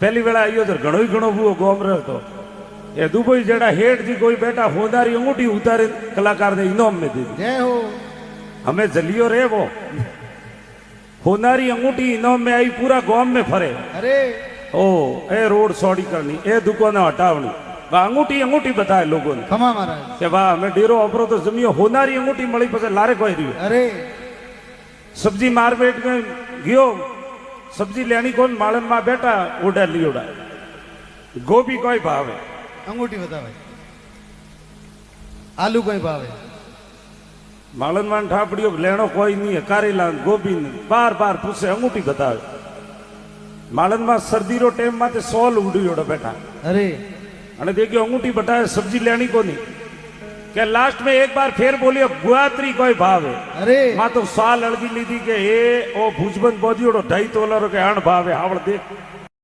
पहली वेला आयो तो घणो ही घणो वो गोम रहो तो ये दुबई जड़ा हेठ जी कोई बेटा होदारी अंगूठी उतारे कलाकार ने इनाम में दी जय हो। हमें जलियो रे वो होनारी अंगूठी इनाम में आई पूरा गांव में फरे। अरे ओ ए रोड सौड़ी करनी ए दुकान हटावनी अंगूठी अंगूठी बताए लोगों ने खमा महाराज के वाह मैं डेरो अपरो तो जमियो होनारी अंगूठी मળી પછી લારે કોઈ રહ્યું। अरे सब्जी मार्केट में गयो सब्जी लेनी कोन मालन में बेटा ओडा लियोड़ा गोभी कोई भावे अंगूठी बतावे आलू कोई भावे मालन में ठापड़ियो लेनो कोई नहीं है कारेला गोभी बार बार पूछे अंगूठी बतावे मालन में सर्दी रो टाइम में सॉल उड़ियोड़ा बेटा। अरे અને देखियो अंगूठी बताए सब्जी लेनी को नहीं के लास्ट में एक बार फिर बोलियो गुआत्री कोई भाव है। अरे मां तो साल अड़गी लीधी के ए ओ भुजबंद बोदियोड़ो 2.5 तोला रो के 8 भाव है आवड़ देख